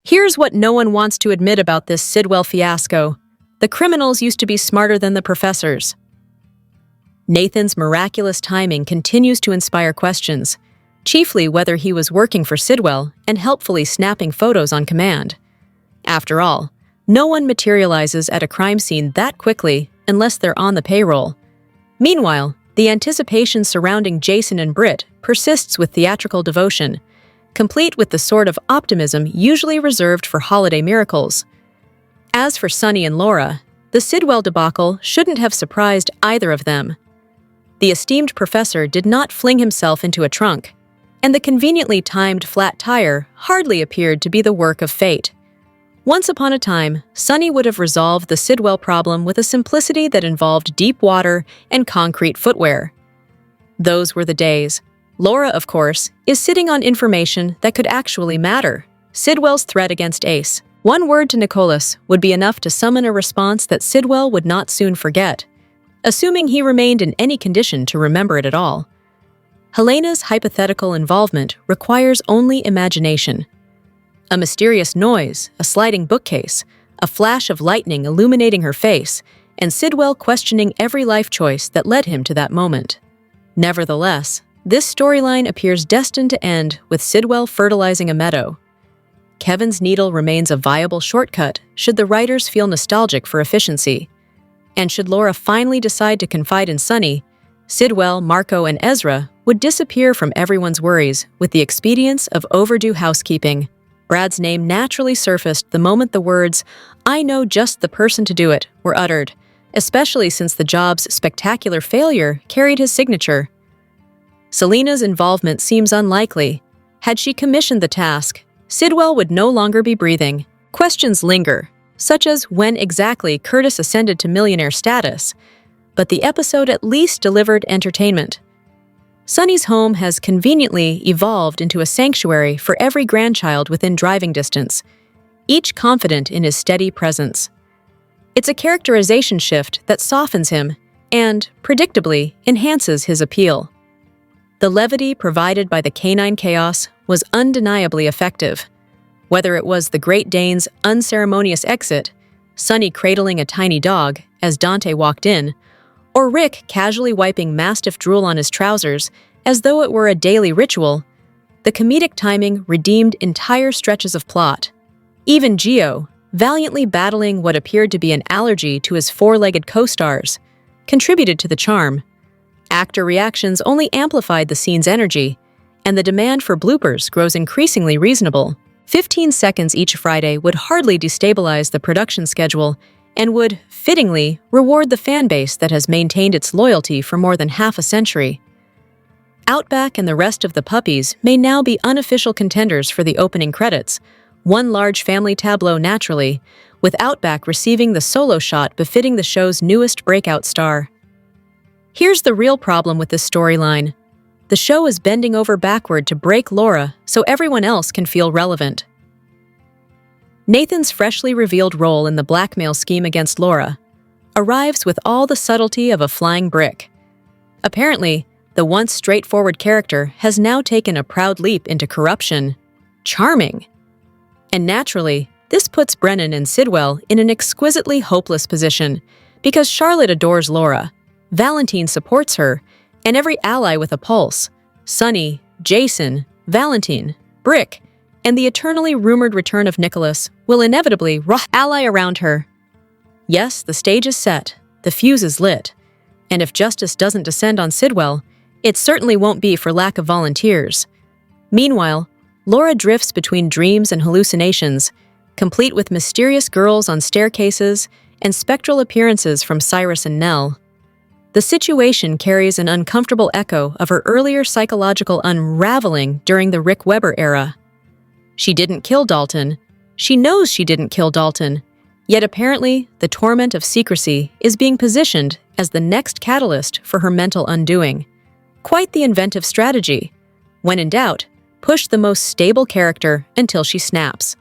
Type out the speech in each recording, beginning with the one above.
Here's what no one wants to admit about this Sidwell fiasco. The criminals used to be smarter than the professors. Nathan's miraculous timing continues to inspire questions, chiefly whether he was working for Sidwell and helpfully snapping photos on command. After all, no one materializes at a crime scene that quickly unless they're on the payroll. Meanwhile, the anticipation surrounding Jason and Britt persists with theatrical devotion, complete with the sort of optimism usually reserved for holiday miracles. As for Sonny and Laura, the Sidwell debacle shouldn't have surprised either of them. The esteemed professor did not fling himself into a trunk, and the conveniently timed flat tire hardly appeared to be the work of fate. Once upon a time, Sonny would have resolved the Sidwell problem with a simplicity that involved deep water and concrete footwear. Those were the days. Laura, of course, is sitting on information that could actually matter. Sidwell's threat against Ace. One word to Nicholas would be enough to summon a response that Sidwell would not soon forget, assuming he remained in any condition to remember it at all. Helena's hypothetical involvement requires only imagination. A mysterious noise, a sliding bookcase, a flash of lightning illuminating her face, and Sidwell questioning every life choice that led him to that moment. Nevertheless, this storyline appears destined to end with Sidwell fertilizing a meadow. Kevin's needle remains a viable shortcut should the writers feel nostalgic for efficiency. And should Laura finally decide to confide in Sonny, Sidwell, Marco, and Ezra would disappear from everyone's worries with the expedience of overdue housekeeping. Brad's name naturally surfaced the moment the words, "I know just the person to do it," were uttered, especially since the job's spectacular failure carried his signature. Selena's involvement seems unlikely. Had she commissioned the task, Sidwell would no longer be breathing. Questions linger, such as when exactly Curtis ascended to millionaire status, but the episode at least delivered entertainment. Sonny's home has conveniently evolved into a sanctuary for every grandchild within driving distance, each confident in his steady presence. It's a characterization shift that softens him and, predictably, enhances his appeal. The levity provided by the canine chaos was undeniably effective. Whether it was the Great Dane's unceremonious exit, Sonny cradling a tiny dog as Dante walked in, or Rick casually wiping Mastiff drool on his trousers as though it were a daily ritual, the comedic timing redeemed entire stretches of plot. Even Gio, valiantly battling what appeared to be an allergy to his four-legged co-stars, contributed to the charm. Actor reactions only amplified the scene's energy, and the demand for bloopers grows increasingly reasonable. 15 seconds each Friday would hardly destabilize the production schedule and would, fittingly, reward the fan base that has maintained its loyalty for more than half a century. Outback and the rest of the puppies may now be unofficial contenders for the opening credits, one large family tableau naturally, with Outback receiving the solo shot befitting the show's newest breakout star. Here's the real problem with this storyline. The show is bending over backward to break Laura so everyone else can feel relevant. Nathan's freshly revealed role in the blackmail scheme against Laura arrives with all the subtlety of a flying brick. Apparently, the once straightforward character has now taken a proud leap into corruption. Charming! And naturally, this puts Brennan and Sidwell in an exquisitely hopeless position because Charlotte adores Laura, Valentine supports her, and every ally with a pulse, Sonny, Jason, Valentine, Brick, and the eternally rumored return of Nicholas will inevitably ally around her. Yes, the stage is set, the fuse is lit, and if justice doesn't descend on Sidwell, it certainly won't be for lack of volunteers. Meanwhile, Laura drifts between dreams and hallucinations, complete with mysterious girls on staircases and spectral appearances from Cyrus and Nell. The situation carries an uncomfortable echo of her earlier psychological unraveling during the Rick Weber era. She didn't kill Dalton. She knows she didn't kill Dalton. Yet apparently, the torment of secrecy is being positioned as the next catalyst for her mental undoing. Quite the inventive strategy. When in doubt, push the most stable character until she snaps.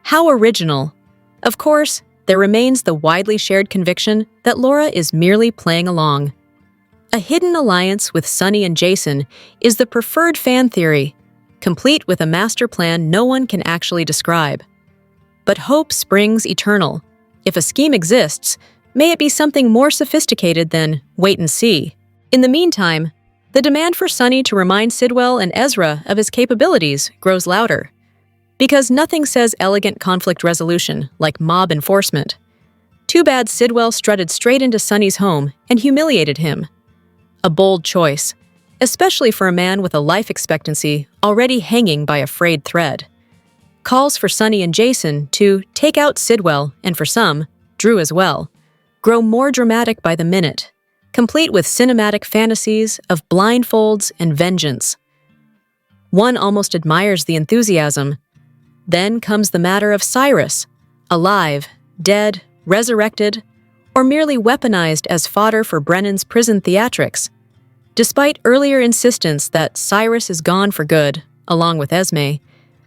How original. Of course, there remains the widely shared conviction that Laura is merely playing along. A hidden alliance with Sonny and Jason is the preferred fan theory, complete with a master plan no one can actually describe. But hope springs eternal. If a scheme exists, may it be something more sophisticated than wait and see. In the meantime, the demand for Sonny to remind Sidwell and Ezra of his capabilities grows louder. Because nothing says elegant conflict resolution like mob enforcement. Too bad Sidwell strutted straight into Sonny's home and humiliated him. A bold choice, especially for a man with a life expectancy already hanging by a frayed thread. Calls for Sonny and Jason to take out Sidwell, and for some, Drew as well, grow more dramatic by the minute, complete with cinematic fantasies of blindfolds and vengeance. One almost admires the enthusiasm. Then comes the matter of Cyrus, alive, dead, resurrected, or merely weaponized as fodder for Brennan's prison theatrics. Despite earlier insistence that Cyrus is gone for good, along with Esme,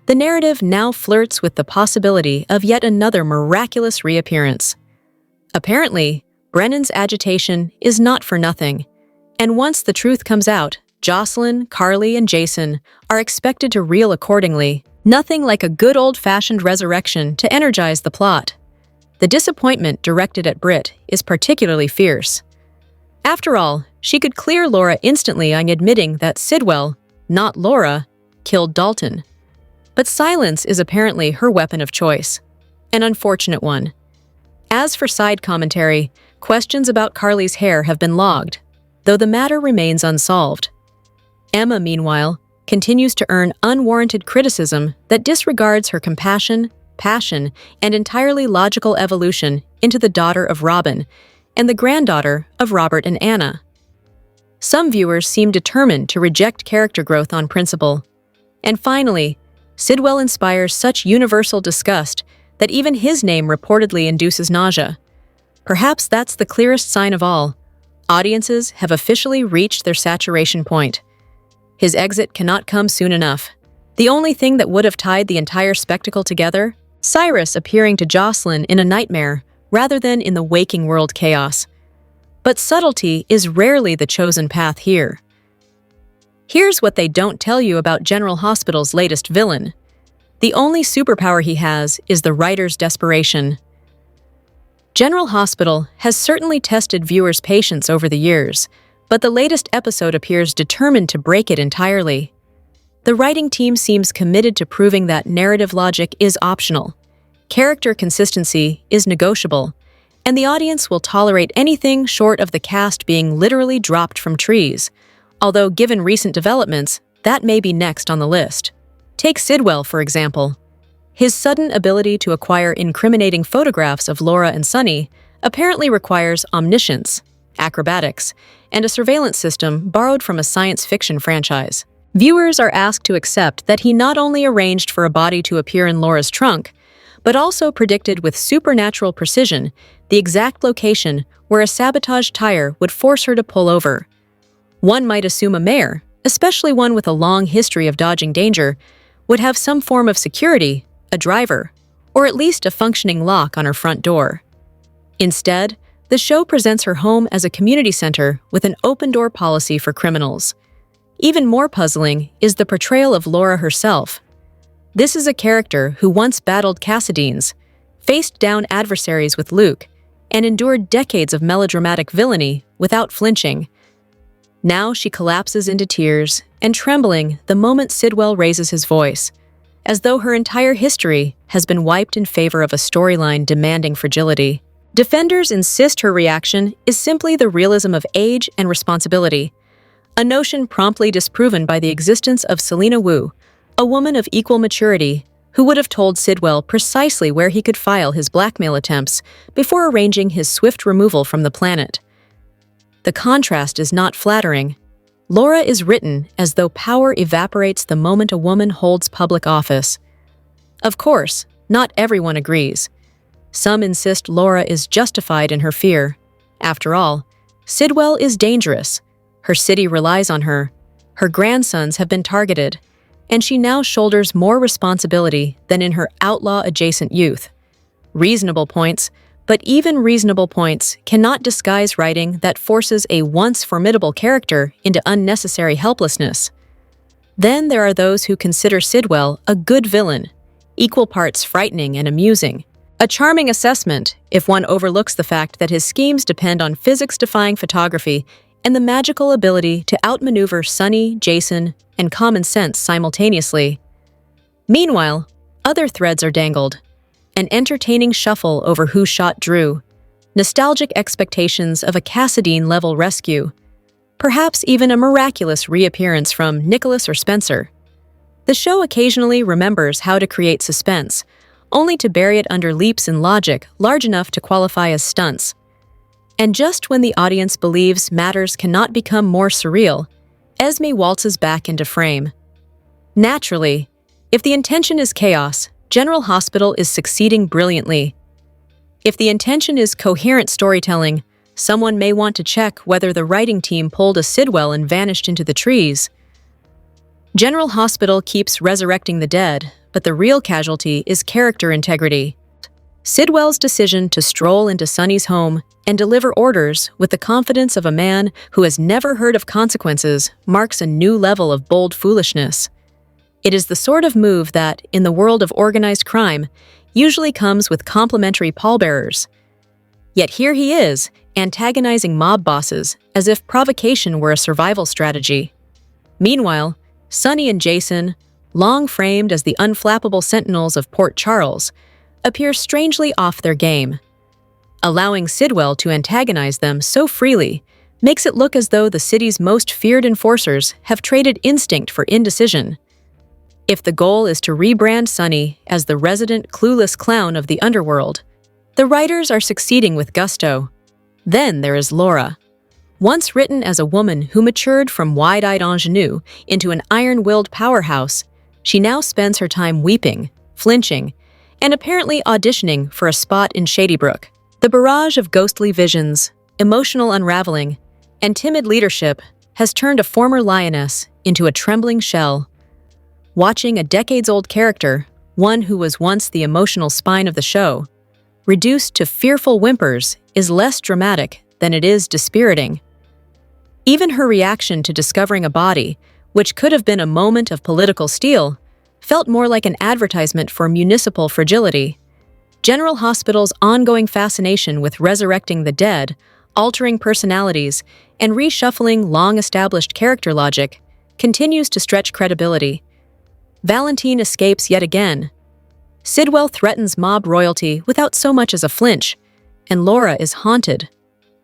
the narrative now flirts with the possibility of yet another miraculous reappearance. Apparently, Brennan's agitation is not for nothing, and once the truth comes out, Jocelyn, Carly, and Jason are expected to reel accordingly. Nothing like a good old-fashioned resurrection to energize the plot. The disappointment directed at Britt is particularly fierce. After all, she could clear Laura instantly on admitting that Sidwell, not Laura, killed Dalton. But silence is apparently her weapon of choice. An unfortunate one. As for side commentary, questions about Carly's hair have been logged, though the matter remains unsolved. Emma, meanwhile, continues to earn unwarranted criticism that disregards her compassion, passion, and entirely logical evolution into the daughter of Robin and the granddaughter of Robert and Anna. Some viewers seem determined to reject character growth on principle. And finally, Sidwell inspires such universal disgust that even his name reportedly induces nausea. Perhaps that's the clearest sign of all. Audiences have officially reached their saturation point. His exit cannot come soon enough. The only thing that would have tied the entire spectacle together? Cyrus appearing to Jocelyn in a nightmare rather than in the waking world chaos. But subtlety is rarely the chosen path here. Here's what they don't tell you about General Hospital's latest villain. The only superpower he has is the writer's desperation. General Hospital has certainly tested viewers' patience over the years, but the latest episode appears determined to break it entirely. The writing team seems committed to proving that narrative logic is optional, character consistency is negotiable, and the audience will tolerate anything short of the cast being literally dropped from trees. Although given recent developments, that may be next on the list. Take Sidwell, for example. His sudden ability to acquire incriminating photographs of Laura and Sonny apparently requires omniscience, acrobatics, and a surveillance system borrowed from a science fiction franchise. Viewers are asked to accept that he not only arranged for a body to appear in Laura's trunk, but also predicted with supernatural precision the exact location where a sabotaged tire would force her to pull over. One might assume a mayor, especially one with a long history of dodging danger, would have some form of security, a driver, or at least a functioning lock on her front door. Instead, the show presents her home as a community center with an open-door policy for criminals. Even more puzzling is the portrayal of Laura herself. This is a character who once battled Cassadines, faced down adversaries with Luke, and endured decades of melodramatic villainy without flinching. Now she collapses into tears and trembling the moment Sidwell raises his voice, as though her entire history has been wiped in favor of a storyline demanding fragility. Defenders insist her reaction is simply the realism of age and responsibility, a notion promptly disproven by the existence of Selena Wu, a woman of equal maturity who would have told Sidwell precisely where he could file his blackmail attempts before arranging his swift removal from the planet. The contrast is not flattering. Laura is written as though power evaporates the moment a woman holds public office. Of course, not everyone agrees. Some insist Laura is justified in her fear. After all, Sidwell is dangerous. Her city relies on her. Her grandsons have been targeted, and she now shoulders more responsibility than in her outlaw-adjacent youth. Reasonable points, but even reasonable points cannot disguise writing that forces a once formidable character into unnecessary helplessness. Then there are those who consider Sidwell a good villain, equal parts frightening and amusing. A charming assessment if one overlooks the fact that his schemes depend on physics-defying photography and the magical ability to outmaneuver Sonny, Jason, and common sense simultaneously. Meanwhile, other threads are dangled. An entertaining shuffle over who shot Drew, nostalgic expectations of a Cassadine-level rescue, perhaps even a miraculous reappearance from Nicholas or Spencer. The show occasionally remembers how to create suspense, only to bury it under leaps in logic large enough to qualify as stunts. And just when the audience believes matters cannot become more surreal, Esme waltzes back into frame. Naturally, if the intention is chaos, General Hospital is succeeding brilliantly. If the intention is coherent storytelling, someone may want to check whether the writing team pulled a Sidwell and vanished into the trees. General Hospital keeps resurrecting the dead, but the real casualty is character integrity. Sidwell's decision to stroll into Sonny's home and deliver orders with the confidence of a man who has never heard of consequences marks a new level of bold foolishness. It is the sort of move that, in the world of organized crime, usually comes with complimentary pallbearers. Yet here he is, antagonizing mob bosses as if provocation were a survival strategy. Meanwhile, Sonny and Jason, long framed as the unflappable sentinels of Port Charles, appear strangely off their game. Allowing Sidwell to antagonize them so freely makes it look as though the city's most feared enforcers have traded instinct for indecision. If the goal is to rebrand Sonny as the resident clueless clown of the underworld, the writers are succeeding with gusto. Then there is Laura. Once written as a woman who matured from wide-eyed ingenue into an iron-willed powerhouse, she now spends her time weeping, flinching, and apparently auditioning for a spot in Shadybrook. The barrage of ghostly visions, emotional unraveling, and timid leadership has turned a former lioness into a trembling shell. Watching a decades-old character, one who was once the emotional spine of the show, reduced to fearful whimpers is less dramatic than it is dispiriting. Even her reaction to discovering a body, which could have been a moment of political steel, felt more like an advertisement for municipal fragility. General Hospital's ongoing fascination with resurrecting the dead, altering personalities, and reshuffling long-established character logic continues to stretch credibility. Valentine escapes yet again. Sidwell threatens mob royalty without so much as a flinch, and Laura is haunted.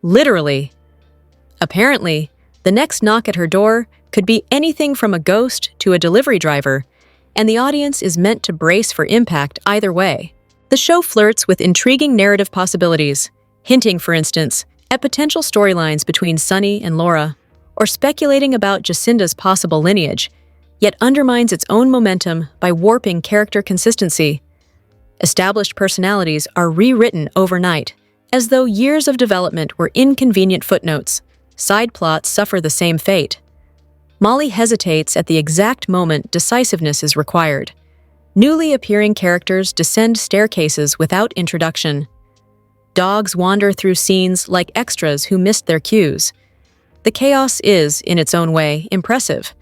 Literally. Apparently, the next knock at her door could be anything from a ghost to a delivery driver, and the audience is meant to brace for impact either way. The show flirts with intriguing narrative possibilities, hinting, for instance, at potential storylines between Sonny and Laura, or speculating about Jacinda's possible lineage, yet undermines its own momentum by warping character consistency. Established personalities are rewritten overnight, as though years of development were inconvenient footnotes. Side plots suffer the same fate. Molly hesitates at the exact moment decisiveness is required. Newly appearing characters descend staircases without introduction. Dogs wander through scenes like extras who missed their cues. The chaos is, in its own way, impressive.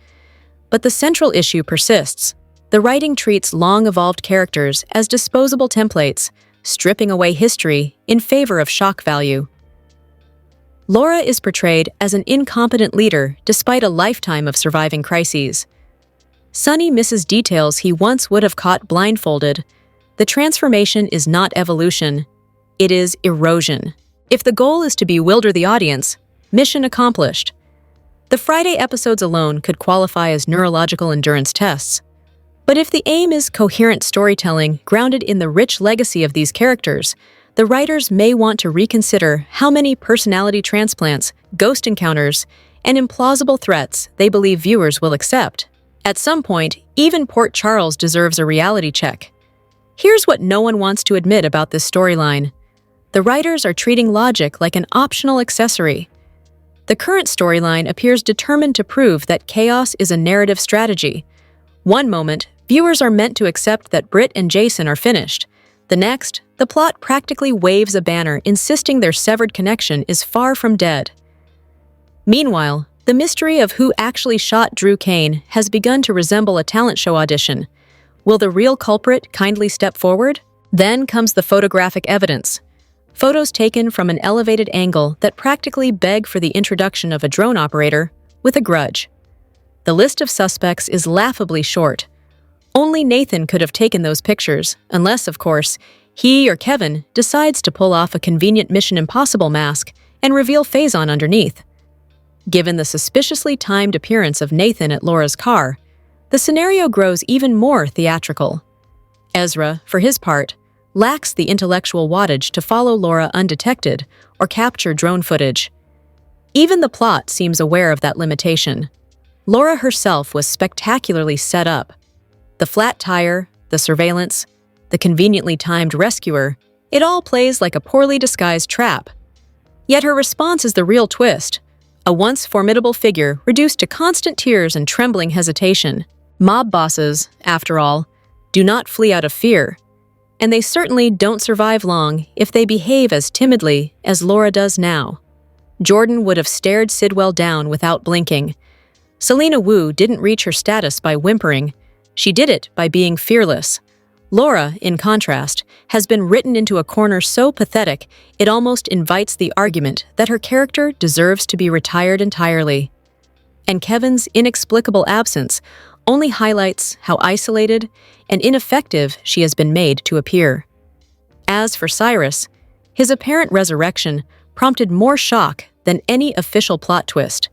But the central issue persists. The writing treats long-evolved characters as disposable templates, stripping away history in favor of shock value. Laura is portrayed as an incompetent leader despite a lifetime of surviving crises. Sonny misses details he once would have caught blindfolded. The transformation is not evolution, it is erosion. If the goal is to bewilder the audience, mission accomplished. The Friday episodes alone could qualify as neurological endurance tests. But if the aim is coherent storytelling grounded in the rich legacy of these characters, the writers may want to reconsider how many personality transplants, ghost encounters, and implausible threats they believe viewers will accept. At some point, even Port Charles deserves a reality check. Here's what no one wants to admit about this storyline. The writers are treating logic like an optional accessory. The current storyline appears determined to prove that chaos is a narrative strategy. One moment, viewers are meant to accept that Britt and Jason are finished. The next, the plot practically waves a banner insisting their severed connection is far from dead. Meanwhile, the mystery of who actually shot Drew Kane has begun to resemble a talent show audition. Will the real culprit kindly step forward? Then comes the photographic evidence. Photos taken from an elevated angle that practically beg for the introduction of a drone operator with a grudge. The list of suspects is laughably short. Only Nathan could have taken those pictures, unless, of course, he or Kevin decides to pull off a convenient Mission Impossible mask and reveal Faison underneath. Given the suspiciously timed appearance of Nathan at Laura's car, the scenario grows even more theatrical. Ezra, for his part, lacks the intellectual wattage to follow Laura undetected or capture drone footage. Even the plot seems aware of that limitation. Laura herself was spectacularly set up. The flat tire, the surveillance, the conveniently timed rescuer, it all plays like a poorly disguised trap. Yet her response is the real twist, a once formidable figure reduced to constant tears and trembling hesitation. Mob bosses, after all, do not flee out of fear, and they certainly don't survive long if they behave as timidly as Laura does now. Jordan would have stared Sidwell down without blinking. Selena Wu didn't reach her status by whimpering. She did it by being fearless. Laura, in contrast, has been written into a corner so pathetic it almost invites the argument that her character deserves to be retired entirely. And Kevin's inexplicable absence only highlights how isolated and ineffective she has been made to appear. As for Cyrus, his apparent resurrection prompted more shock than any official plot twist.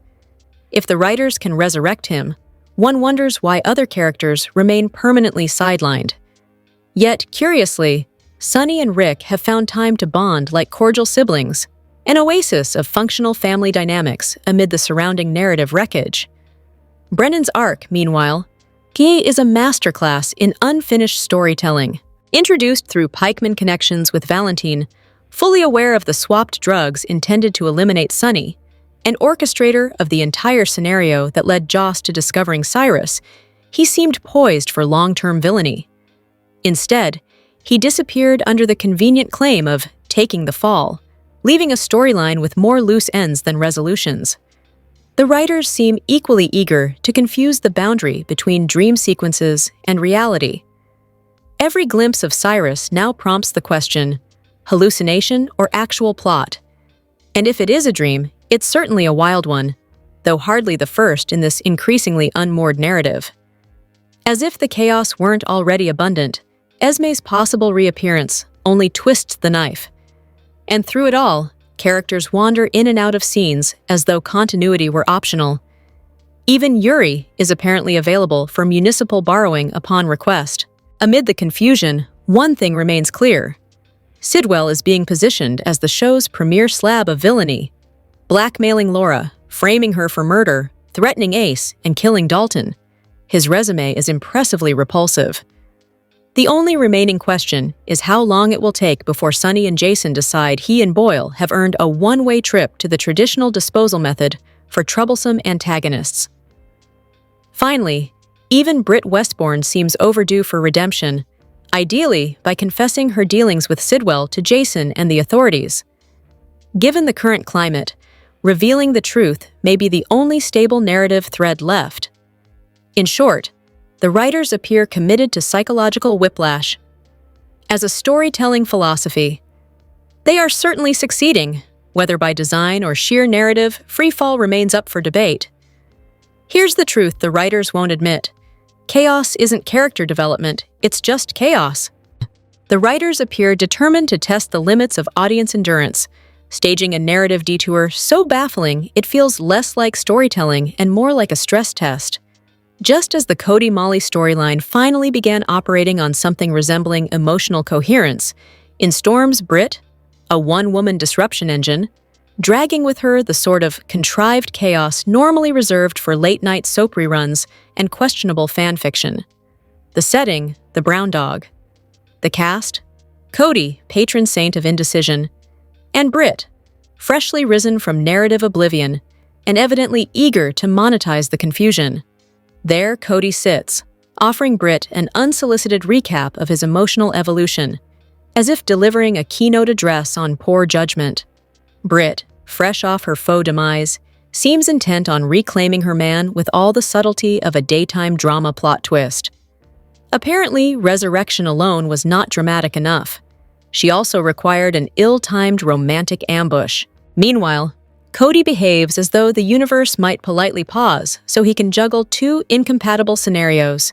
If the writers can resurrect him, one wonders why other characters remain permanently sidelined. Yet, curiously, Sonny and Rick have found time to bond like cordial siblings, an oasis of functional family dynamics amid the surrounding narrative wreckage. Brennan's arc, meanwhile, he is a masterclass in unfinished storytelling. Introduced through pikeman connections with Valentine, fully aware of the swapped drugs intended to eliminate Sonny, and orchestrator of the entire scenario that led Joss to discovering Cyrus, he seemed poised for long-term villainy. Instead, he disappeared under the convenient claim of taking the fall, leaving a storyline with more loose ends than resolutions. The writers seem equally eager to confuse the boundary between dream sequences and reality. Every glimpse of Cyrus now prompts the question, hallucination or actual plot? And if it is a dream, it's certainly a wild one, though hardly the first in this increasingly unmoored narrative. As if the chaos weren't already abundant, Esme's possible reappearance only twists the knife. And through it all, characters wander in and out of scenes as though continuity were optional. Even Yuri is apparently available for municipal borrowing upon request. Amid the confusion, one thing remains clear. Sidwell is being positioned as the show's premier slab of villainy, blackmailing Laura, framing her for murder, threatening Ace, and killing Dalton. His resume is impressively repulsive. The only remaining question is how long it will take before Sonny and Jason decide he and Boyle have earned a one-way trip to the traditional disposal method for troublesome antagonists. Finally, even Britt Westbourne seems overdue for redemption, ideally by confessing her dealings with Sidwell to Jason and the authorities. Given the current climate, revealing the truth may be the only stable narrative thread left. In short, the writers appear committed to psychological whiplash. As a storytelling philosophy, they are certainly succeeding. Whether by design or sheer narrative, freefall remains up for debate. Here's the truth the writers won't admit. Chaos isn't character development, it's just chaos. The writers appear determined to test the limits of audience endurance, staging a narrative detour so baffling it feels less like storytelling and more like a stress test. Just as the Cody Molly storyline finally began operating on something resembling emotional coherence, in Storm's Brit, a one-woman disruption engine, dragging with her the sort of contrived chaos normally reserved for late-night soap reruns and questionable fan fiction. The setting, the brown dog. The cast, Cody, patron saint of indecision, and Brit, freshly risen from narrative oblivion and evidently eager to monetize the confusion. There Cody sits, offering Brit an unsolicited recap of his emotional evolution, as if delivering a keynote address on poor judgment. Brit, fresh off her faux demise, seems intent on reclaiming her man with all the subtlety of a daytime drama plot twist. A Apparently, resurrection alone was not dramatic enough. She also required an ill-timed romantic ambush. Meanwhile, Cody behaves as though the universe might politely pause so he can juggle two incompatible scenarios: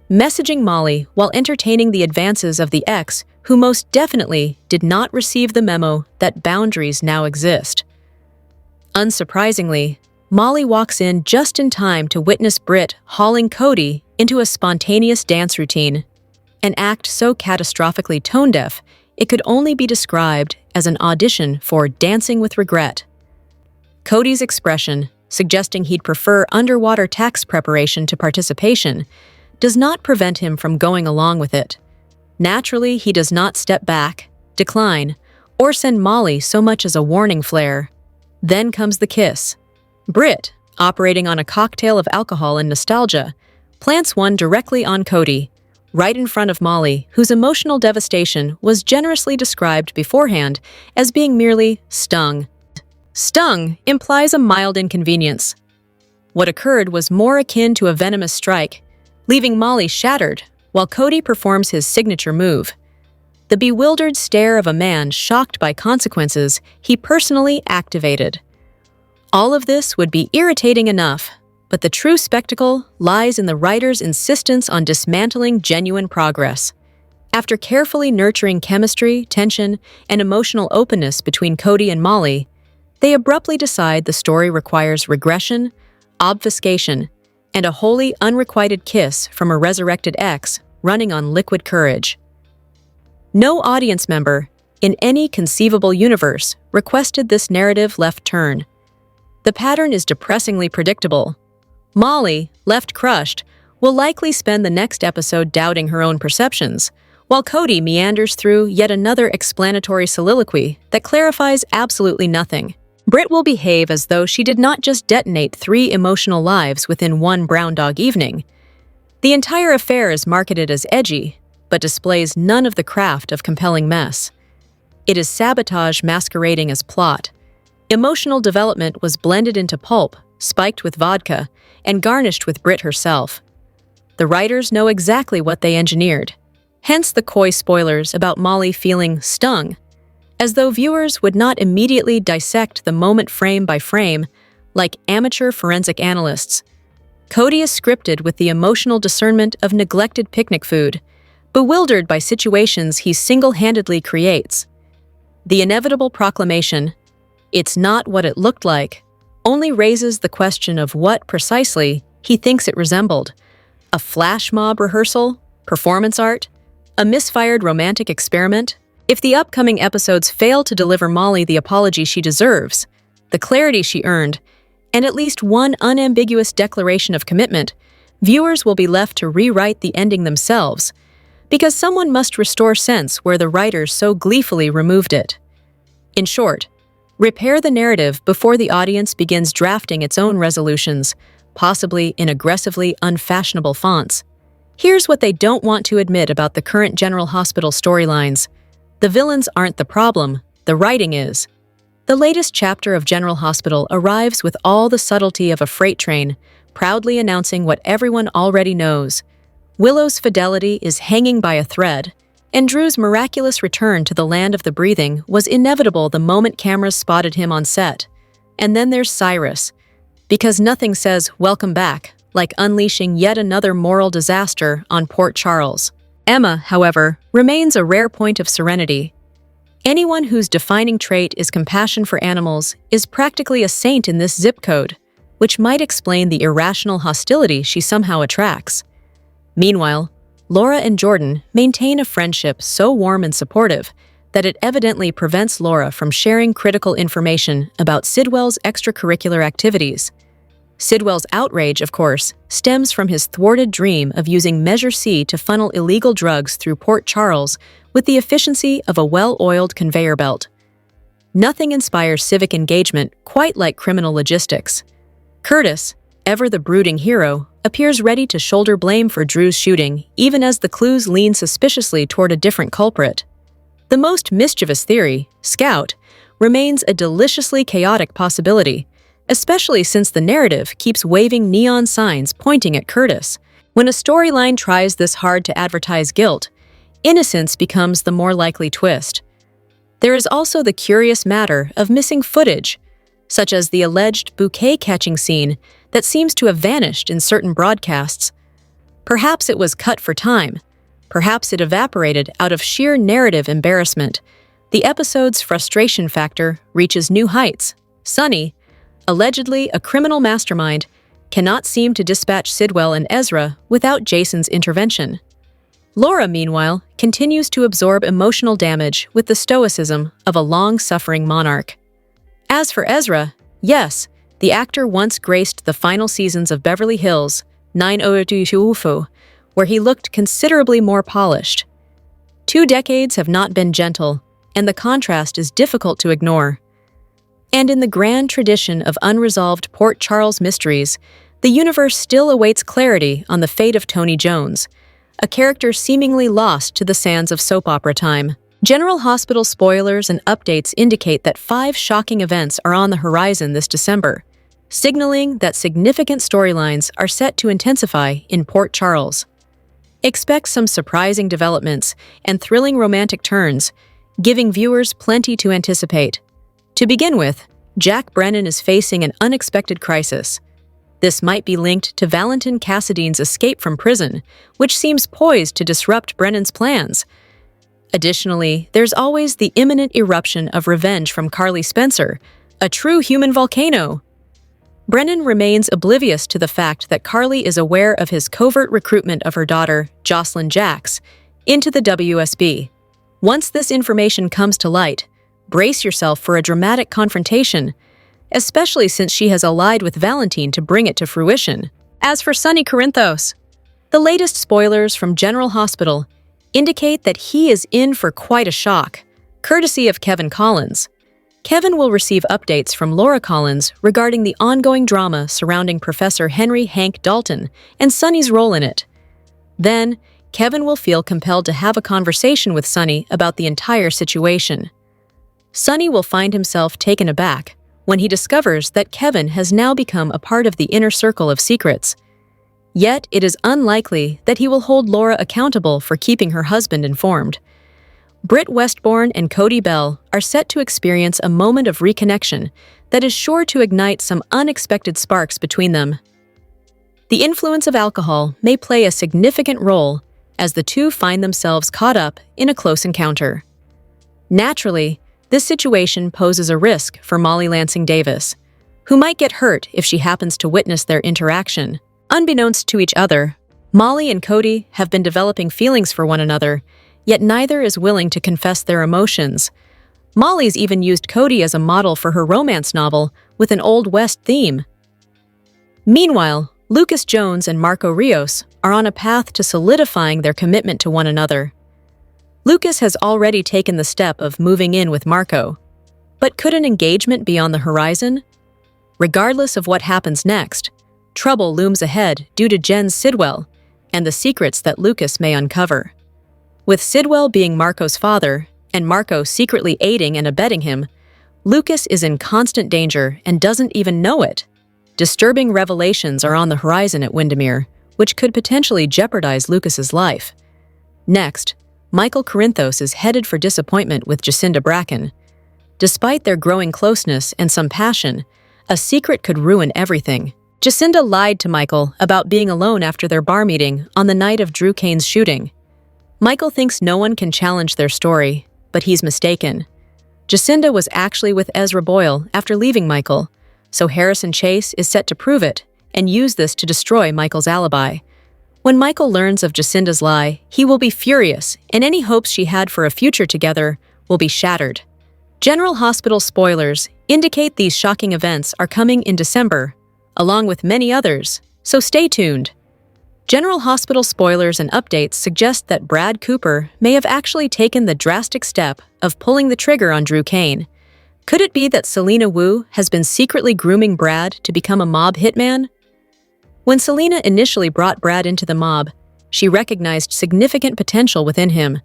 messaging Molly while entertaining the advances of the ex who most definitely did not receive the memo that boundaries now exist. Unsurprisingly, Molly walks in just in time to witness Britt hauling Cody into a spontaneous dance routine, an act so catastrophically tone-deaf it could only be described as an audition for Dancing with Regret. Cody's expression, suggesting he'd prefer underwater tax preparation to participation, does not prevent him from going along with it. Naturally, he does not step back, decline, or send Molly so much as a warning flare. Then comes the kiss. Britt, operating on a cocktail of alcohol and nostalgia, plants one directly on Cody, right in front of Molly, whose emotional devastation was generously described beforehand as being merely stung. Stung implies a mild inconvenience. What occurred was more akin to a venomous strike, leaving Molly shattered while Cody performs his signature move. The bewildered stare of a man shocked by consequences he personally activated. All of this would be irritating enough, but the true spectacle lies in the writer's insistence on dismantling genuine progress. After carefully nurturing chemistry, tension, and emotional openness between Cody and Molly, they abruptly decide the story requires regression, obfuscation, and a wholly unrequited kiss from a resurrected ex running on liquid courage. No audience member, in any conceivable universe, requested this narrative left turn. The pattern is depressingly predictable. Molly, left crushed, will likely spend the next episode doubting her own perceptions, while Cody meanders through yet another explanatory soliloquy that clarifies absolutely nothing. Britt will behave as though she did not just detonate 3 emotional lives within one brown dog evening. The entire affair is marketed as edgy, but displays none of the craft of compelling mess. It is sabotage masquerading as plot. Emotional development was blended into pulp, spiked with vodka, and garnished with Britt herself. The writers know exactly what they engineered, hence the coy spoilers about Molly feeling stung, as though viewers would not immediately dissect the moment frame by frame like amateur forensic analysts. Cody is scripted with the emotional discernment of neglected picnic food, bewildered by situations he single-handedly creates. The inevitable proclamation, "It's not what it looked like," only raises the question of what, precisely, he thinks it resembled. A flash mob rehearsal? Performance art? A misfired romantic experiment? If the upcoming episodes fail to deliver Molly the apology she deserves, the clarity she earned, and at least one unambiguous declaration of commitment, viewers will be left to rewrite the ending themselves, because someone must restore sense where the writers so gleefully removed it. In short, repair the narrative before the audience begins drafting its own resolutions, possibly in aggressively unfashionable fonts. Here's what they don't want to admit about the current General Hospital storylines. The villains aren't the problem, the writing is. The latest chapter of General Hospital arrives with all the subtlety of a freight train, proudly announcing what everyone already knows. Willow's fidelity is hanging by a thread, and Drew's miraculous return to the land of the breathing was inevitable the moment cameras spotted him on set. And then there's Cyrus, because nothing says "welcome back" like unleashing yet another moral disaster on Port Charles. Emma, however, remains a rare point of serenity. Anyone whose defining trait is compassion for animals is practically a saint in this zip code, which might explain the irrational hostility she somehow attracts. Meanwhile, Laura and Jordan maintain a friendship so warm and supportive that it evidently prevents Laura from sharing critical information about Sidwell's extracurricular activities. Sidwell's outrage, of course, stems from his thwarted dream of using Measure C to funnel illegal drugs through Port Charles with the efficiency of a well-oiled conveyor belt. Nothing inspires civic engagement quite like criminal logistics. Curtis, ever the brooding hero, appears ready to shoulder blame for Drew's shooting, even as the clues lean suspiciously toward a different culprit. The most mischievous theory, Scout, remains a deliciously chaotic possibility, especially since the narrative keeps waving neon signs pointing at Curtis. When a storyline tries this hard to advertise guilt, innocence becomes the more likely twist. There is also the curious matter of missing footage, such as the alleged bouquet-catching scene that seems to have vanished in certain broadcasts. Perhaps it was cut for time. Perhaps it evaporated out of sheer narrative embarrassment. The episode's frustration factor reaches new heights. Sonny, allegedly a criminal mastermind, cannot seem to dispatch Sidwell and Ezra without Jason's intervention. Laura, meanwhile, continues to absorb emotional damage with the stoicism of a long-suffering monarch. As for Ezra, yes, the actor once graced the final seasons of Beverly Hills 90210, where he looked considerably more polished. 2 decades have not been gentle, and the contrast is difficult to ignore. And in the grand tradition of unresolved Port Charles mysteries, the universe still awaits clarity on the fate of Tony Jones, a character seemingly lost to the sands of soap opera time. General Hospital spoilers and updates indicate that 5 shocking events are on the horizon this December, signaling that significant storylines are set to intensify in Port Charles. Expect some surprising developments and thrilling romantic turns, giving viewers plenty to anticipate. To begin with, Jack Brennan is facing an unexpected crisis. This might be linked to Valentin Cassidy's escape from prison, which seems poised to disrupt Brennan's plans. Additionally, there's always the imminent eruption of revenge from Carly Spencer, a true human volcano. Brennan remains oblivious to the fact that Carly is aware of his covert recruitment of her daughter, Jocelyn Jacks, into the WSB. Once this information comes to light, brace yourself for a dramatic confrontation, especially since she has allied with Valentine to bring it to fruition. As for Sonny Corinthos, the latest spoilers from General Hospital indicate that he is in for quite a shock, courtesy of Kevin Collins. Kevin will receive updates from Laura Collins regarding the ongoing drama surrounding Professor Henry Hank Dalton and Sonny's role in it. Then, Kevin will feel compelled to have a conversation with Sonny about the entire situation. Sonny will find himself taken aback when he discovers that Kevin has now become a part of the inner circle of secrets. Yet, it is unlikely that he will hold Laura accountable for keeping her husband informed. Britt Westbourne and Cody Bell are set to experience a moment of reconnection that is sure to ignite some unexpected sparks between them. The influence of alcohol may play a significant role as the two find themselves caught up in a close encounter. Naturally, this situation poses a risk for Molly Lansing Davis, who might get hurt if she happens to witness their interaction. Unbeknownst to each other, Molly and Cody have been developing feelings for one another, yet neither is willing to confess their emotions. Molly's even used Cody as a model for her romance novel with an Old West theme. Meanwhile, Lucas Jones and Marco Rios are on a path to solidifying their commitment to one another. Lucas has already taken the step of moving in with Marco. But could an engagement be on the horizon? Regardless of what happens next, trouble looms ahead due to Jen's Sidwell and the secrets that Lucas may uncover. With Sidwell being Marco's father, and Marco secretly aiding and abetting him, Lucas is in constant danger and doesn't even know it. Disturbing revelations are on the horizon at Windermere, which could potentially jeopardize Lucas's life. Next, Michael Corinthos is headed for disappointment with Jacinda Bracken. Despite their growing closeness and some passion, a secret could ruin everything. Jacinda lied to Michael about being alone after their bar meeting on the night of Drew Kane's shooting. Michael thinks no one can challenge their story, but he's mistaken. Jacinda was actually with Ezra Boyle after leaving Michael, so Harrison Chase is set to prove it and use this to destroy Michael's alibi. When Michael learns of Jacinda's lie, he will be furious, and any hopes she had for a future together will be shattered. General Hospital spoilers indicate these shocking events are coming in December, along with many others, so stay tuned. General Hospital spoilers and updates suggest that Brad Cooper may have actually taken the drastic step of pulling the trigger on Drew Kane. Could it be that Selena Wu has been secretly grooming Brad to become a mob hitman? When Selena initially brought Brad into the mob, she recognized significant potential within him.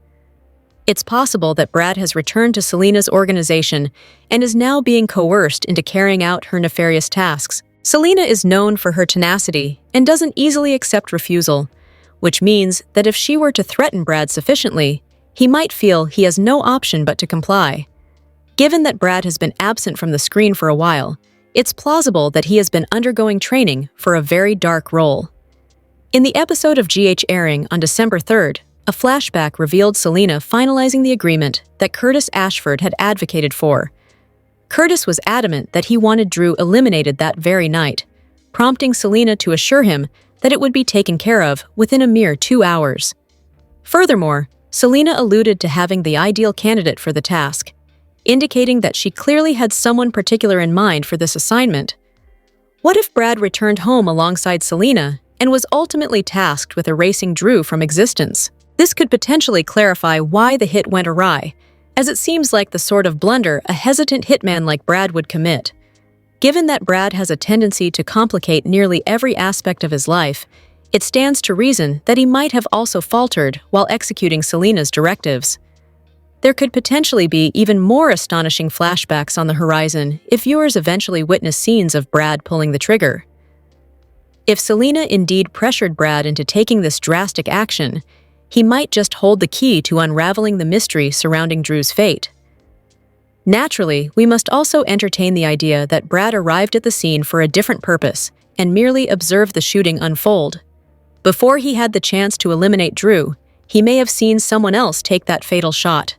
It's possible that Brad has returned to Selena's organization and is now being coerced into carrying out her nefarious tasks. Selena is known for her tenacity and doesn't easily accept refusal, which means that if she were to threaten Brad sufficiently, he might feel he has no option but to comply. Given that Brad has been absent from the screen for a while, it's plausible that he has been undergoing training for a very dark role. In the episode of GH airing on December 3rd, a flashback revealed Selena finalizing the agreement that Curtis Ashford had advocated for. Curtis was adamant that he wanted Drew eliminated that very night, prompting Selena to assure him that it would be taken care of within a mere 2 hours. Furthermore, Selena alluded to having the ideal candidate for the task, indicating that she clearly had someone particular in mind for this assignment. What if Brad returned home alongside Selena and was ultimately tasked with erasing Drew from existence? This could potentially clarify why the hit went awry, as it seems like the sort of blunder a hesitant hitman like Brad would commit. Given that Brad has a tendency to complicate nearly every aspect of his life, it stands to reason that he might have also faltered while executing Selena's directives. There could potentially be even more astonishing flashbacks on the horizon if viewers eventually witness scenes of Brad pulling the trigger. If Selena indeed pressured Brad into taking this drastic action, he might just hold the key to unraveling the mystery surrounding Drew's fate. Naturally, we must also entertain the idea that Brad arrived at the scene for a different purpose and merely observed the shooting unfold. Before he had the chance to eliminate Drew, he may have seen someone else take that fatal shot.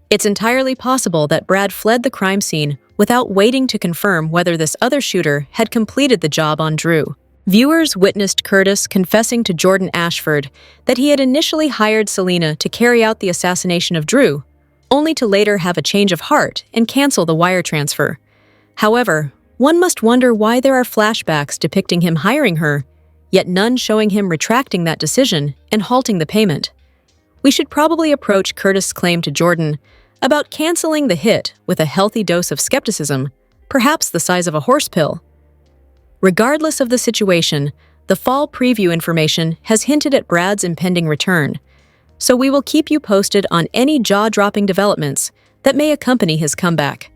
It's entirely possible that Brad fled the crime scene without waiting to confirm whether this other shooter had completed the job on Drew. Viewers witnessed Curtis confessing to Jordan Ashford that he had initially hired Selena to carry out the assassination of Drew, only to later have a change of heart and cancel the wire transfer. However, one must wonder why there are flashbacks depicting him hiring her, yet none showing him retracting that decision and halting the payment. We should probably approach Curtis' claim to Jordan about canceling the hit with a healthy dose of skepticism, perhaps the size of a horse pill. Regardless of the situation, the fall preview information has hinted at Brad's impending return, so we will keep you posted on any jaw-dropping developments that may accompany his comeback.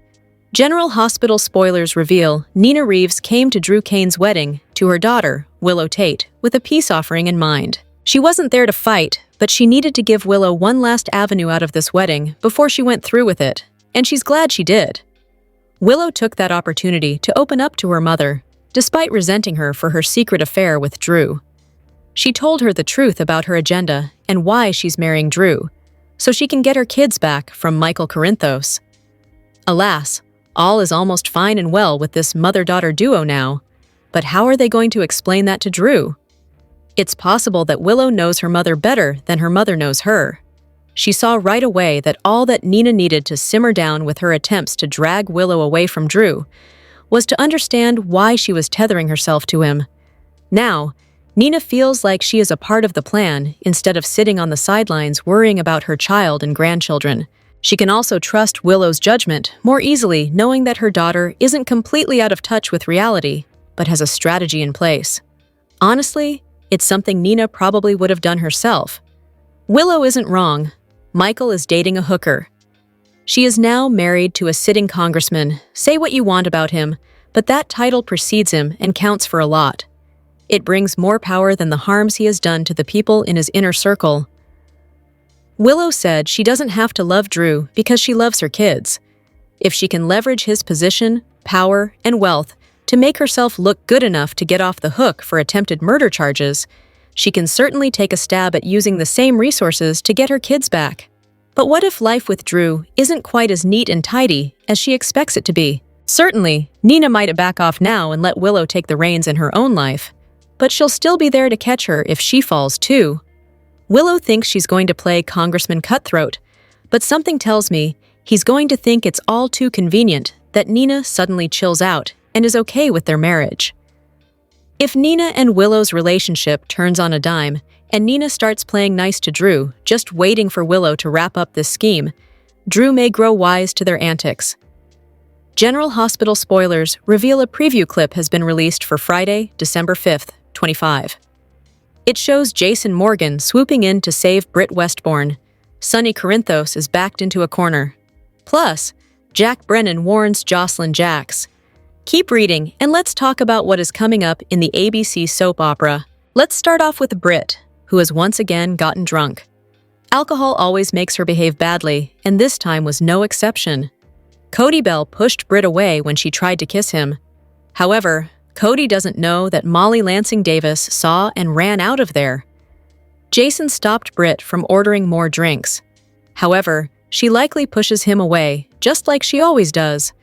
General Hospital spoilers reveal Nina Reeves came to Drew Kane's wedding to her daughter, Willow Tate, with a peace offering in mind. She wasn't there to fight, but she needed to give Willow one last avenue out of this wedding before she went through with it, and she's glad she did. Willow took that opportunity to open up to her mother, despite resenting her for her secret affair with Drew. She told her the truth about her agenda and why she's marrying Drew, so she can get her kids back from Michael Corinthos. Alas, all is almost fine and well with this mother-daughter duo now, but how are they going to explain that to Drew? It's possible that Willow knows her mother better than her mother knows her. She saw right away that all that Nina needed to simmer down with her attempts to drag Willow away from Drew was to understand why she was tethering herself to him. Now, Nina feels like she is a part of the plan instead of sitting on the sidelines worrying about her child and grandchildren. She can also trust Willow's judgment more easily, knowing that her daughter isn't completely out of touch with reality, but has a strategy in place. Honestly, it's something Nina probably would have done herself. Willow isn't wrong. Michael is dating a hooker. She is now married to a sitting congressman. Say what you want about him, but that title precedes him and counts for a lot. It brings more power than the harms he has done to the people in his inner circle. Willow said she doesn't have to love Drew because she loves her kids. If she can leverage his position, power, and wealth to make herself look good enough to get off the hook for attempted murder charges, she can certainly take a stab at using the same resources to get her kids back. But what if life with Drew isn't quite as neat and tidy as she expects it to be? Certainly, Nina might back off now and let Willow take the reins in her own life, but she'll still be there to catch her if she falls too. Willow thinks she's going to play Congressman Cutthroat, but something tells me he's going to think it's all too convenient that Nina suddenly chills out and is okay with their marriage. If Nina and Willow's relationship turns on a dime, and Nina starts playing nice to Drew, just waiting for Willow to wrap up this scheme, Drew may grow wise to their antics. General Hospital spoilers reveal a preview clip has been released for Friday, December 5th, 2025. It shows Jason Morgan swooping in to save Britt Westbourne. Sonny Corinthos is backed into a corner. Plus, Jack Brennan warns Jocelyn Jacks. Keep reading, and let's talk about what is coming up in the ABC soap opera. Let's start off with Britt, who has once again gotten drunk. Alcohol always makes her behave badly, and this time was no exception. Cody Bell pushed Britt away when she tried to kiss him. However, Cody doesn't know that Molly Lansing Davis saw and ran out of there. Jason stopped Britt from ordering more drinks. However, she likely pushes him away, just like she always does.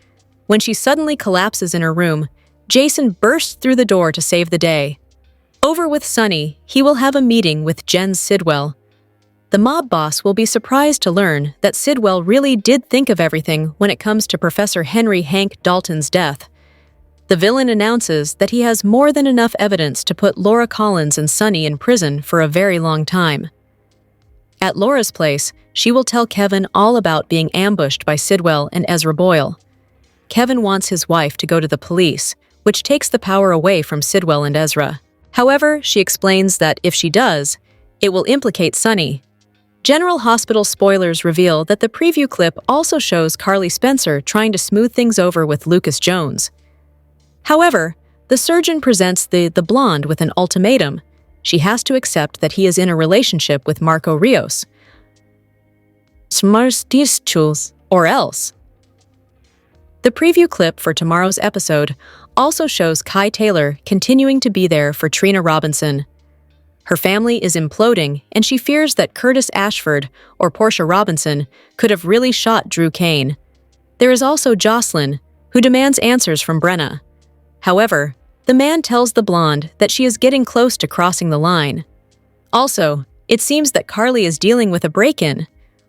When she suddenly collapses in her room, Jason bursts through the door to save the day. Over with Sonny, he will have a meeting with Jen Sidwell. The mob boss will be surprised to learn that Sidwell really did think of everything when it comes to Professor Henry Hank Dalton's death. The villain announces that he has more than enough evidence to put Laura Collins and Sonny in prison for a very long time. At Laura's place, she will tell Kevin all about being ambushed by Sidwell and Ezra Boyle. Kevin wants his wife to go to the police, which takes the power away from Sidwell and Ezra. However, she explains that if she does, it will implicate Sonny. General Hospital spoilers reveal that the preview clip also shows Carly Spencer trying to smooth things over with Lucas Jones. However, the surgeon presents the blonde with an ultimatum. She has to accept that he is in a relationship with Marco Rios. Or else. The preview clip for tomorrow's episode also shows Kai Taylor continuing to be there for Trina Robinson. Her family is imploding, and she fears that Curtis Ashford, or Portia Robinson, could have really shot Drew Kane. There is also Jocelyn, who demands answers from Brenna. However, the man tells the blonde that she is getting close to crossing the line. Also, it seems that Carly is dealing with a break-in.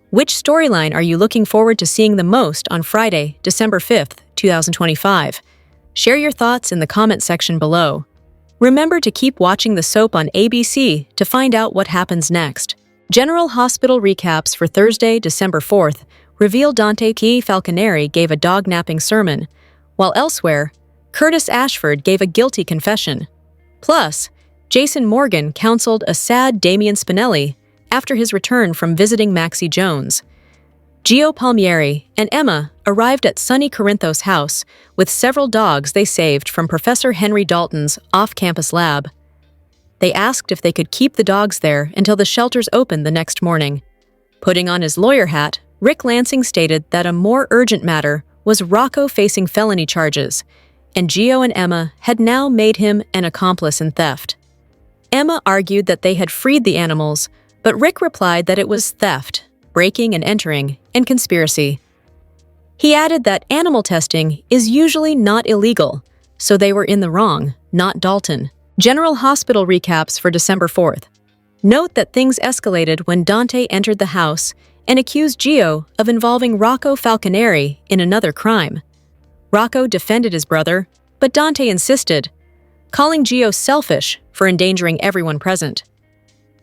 Which storyline are you looking forward to seeing the most on Friday, December 5th, 2025? Share your thoughts in the comment section below. Remember to keep watching the soap on ABC to find out what happens next. General Hospital recaps for Thursday, December 4th reveal Dante Falconeri gave a dog-napping sermon, while elsewhere, Curtis Ashford gave a guilty confession. Plus, Jason Morgan counseled a sad Damian Spinelli after his return from visiting Maxie Jones. Gio Palmieri and Emma arrived at Sonny Corinthos' house with several dogs they saved from Professor Henry Dalton's off-campus lab. They asked if they could keep the dogs there until the shelters opened the next morning. Putting on his lawyer hat, Rick Lansing stated that a more urgent matter was Rocco facing felony charges, and Gio and Emma had now made him an accomplice in theft. Emma argued that they had freed the animals, but Rick replied that it was theft, breaking and entering, and conspiracy. He added that animal testing is usually not illegal, so they were in the wrong, not Dalton. General Hospital recaps for December 4th. Note that things escalated when Dante entered the house and accused Gio of involving Rocco Falconeri in another crime. Rocco defended his brother, but Dante insisted, calling Gio selfish for endangering everyone present.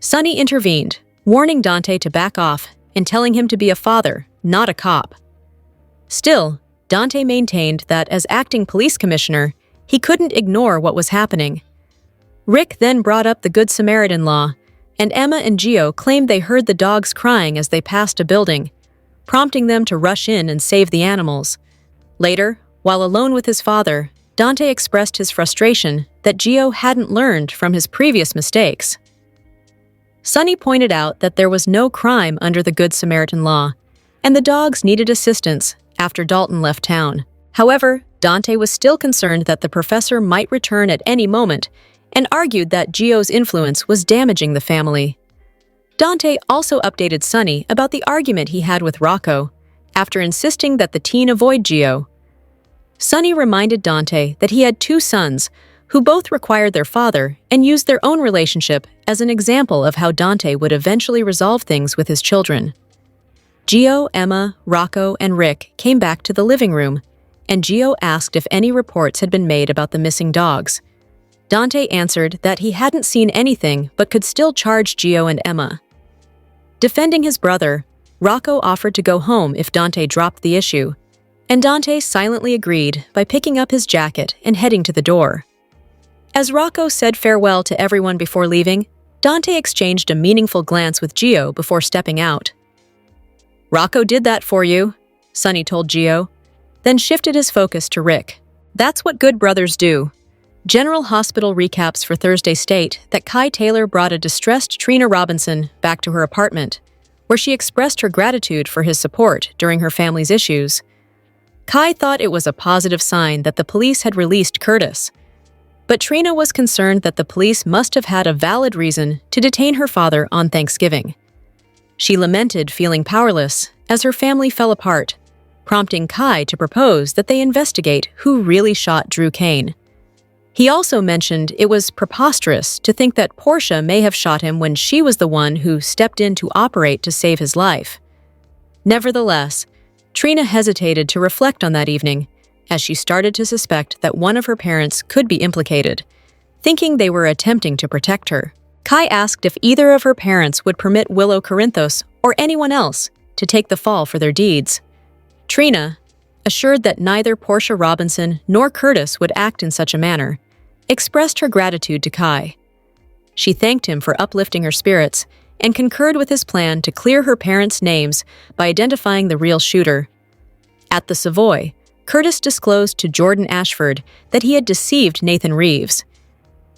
Sonny intervened, warning Dante to back off and telling him to be a father, not a cop. Still, Dante maintained that as acting police commissioner, he couldn't ignore what was happening. Rick then brought up the Good Samaritan law, and Emma and Gio claimed they heard the dogs crying as they passed a building, prompting them to rush in and save the animals. Later, while alone with his father, Dante expressed his frustration that Gio hadn't learned from his previous mistakes. Sonny pointed out that there was no crime under the Good Samaritan law, and the dogs needed assistance after Dalton left town. However, Dante was still concerned that the professor might return at any moment and argued that Gio's influence was damaging the family. Dante also updated Sonny about the argument he had with Rocco, after insisting that the teen avoid Gio. Sonny reminded Dante that he had two sons who both required their father and used their own relationship as an example of how Dante would eventually resolve things with his children. Gio, Emma, Rocco, and Rick came back to the living room, and Gio asked if any reports had been made about the missing dogs. Dante answered that he hadn't seen anything but could still charge Gio and Emma. Defending his brother, Rocco offered to go home if Dante dropped the issue, and Dante silently agreed by picking up his jacket and heading to the door. As Rocco said farewell to everyone before leaving, Dante exchanged a meaningful glance with Gio before stepping out. "Rocco did that for you," Sonny told Gio, then shifted his focus to Rick. "That's what good brothers do." General Hospital recaps for Thursday state that Kai Taylor brought a distressed Trina Robinson back to her apartment, where she expressed her gratitude for his support during her family's issues. Kai thought it was a positive sign that the police had released Curtis, but Trina was concerned that the police must have had a valid reason to detain her father on Thanksgiving. She lamented feeling powerless as her family fell apart, prompting Kai to propose that they investigate who really shot Drew Kane. He also mentioned it was preposterous to think that Portia may have shot him when she was the one who stepped in to operate to save his life. Nevertheless, Trina hesitated to reflect on that evening, as she started to suspect that one of her parents could be implicated, thinking they were attempting to protect her. Kai asked if either of her parents would permit Willow Corinthos or anyone else to take the fall for their deeds. Trina, assured that neither Portia Robinson nor Curtis would act in such a manner, expressed her gratitude to Kai. She thanked him for uplifting her spirits and concurred with his plan to clear her parents' names by identifying the real shooter. At the Savoy, Curtis disclosed to Jordan Ashford that he had deceived Nathan Reeves.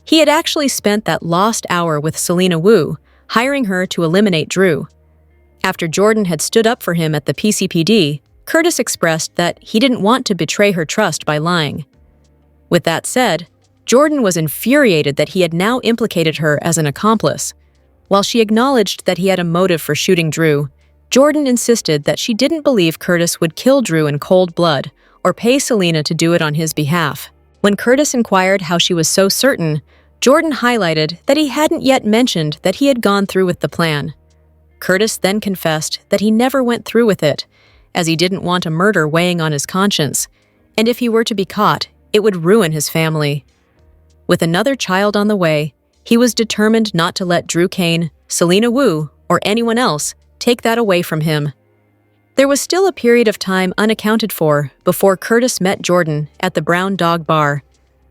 He had actually spent that lost hour with Selena Wu, hiring her to eliminate Drew. After Jordan had stood up for him at the PCPD, Curtis expressed that he didn't want to betray her trust by lying. With that said, Jordan was infuriated that he had now implicated her as an accomplice. While she acknowledged that he had a motive for shooting Drew, Jordan insisted that she didn't believe Curtis would kill Drew in cold blood or pay Selena to do it on his behalf. When Curtis inquired how she was so certain, Jordan highlighted that he hadn't yet mentioned that he had gone through with the plan. Curtis then confessed that he never went through with it, as he didn't want a murder weighing on his conscience, and if he were to be caught, it would ruin his family. With another child on the way, he was determined not to let Drew Kane, Selena Wu, or anyone else take that away from him. There was still a period of time unaccounted for before Curtis met Jordan at the Brown Dog Bar,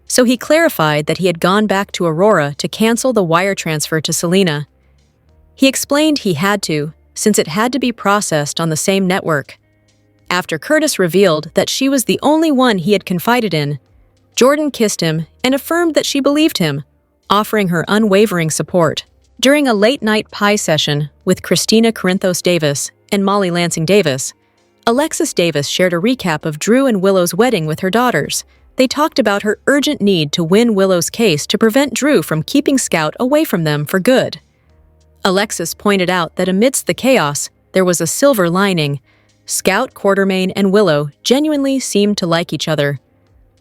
so he clarified that he had gone back to Aurora to cancel the wire transfer to Selena. He explained he had to, since it had to be processed on the same network. After Curtis revealed that she was the only one he had confided in, Jordan kissed him and affirmed that she believed him, offering her unwavering support. During a late-night pie session with Christina Corinthos Davis and Molly Lansing Davis, Alexis Davis shared a recap of Drew and Willow's wedding with her daughters. They talked about her urgent need to win Willow's case to prevent Drew from keeping Scout away from them for good. Alexis pointed out that amidst the chaos, there was a silver lining. Scout, Quartermain, and Willow genuinely seemed to like each other.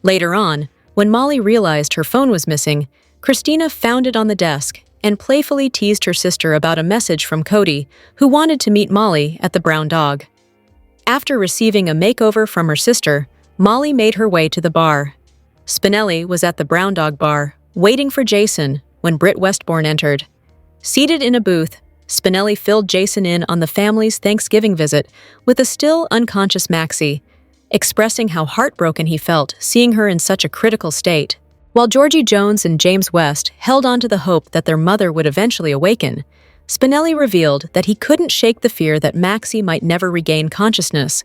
Later on, when Molly realized her phone was missing, Christina found it on the desk and playfully teased her sister about a message from Cody, who wanted to meet Molly at the Brown Dog. After receiving a makeover from her sister, Molly made her way to the bar. Spinelli was at the Brown Dog Bar, waiting for Jason, when Britt Westbourne entered. Seated in a booth, Spinelli filled Jason in on the family's Thanksgiving visit with a still unconscious Maxie, expressing how heartbroken he felt seeing her in such a critical state. While Georgie Jones and James West held on to the hope that their mother would eventually awaken, Spinelli revealed that he couldn't shake the fear that Maxie might never regain consciousness,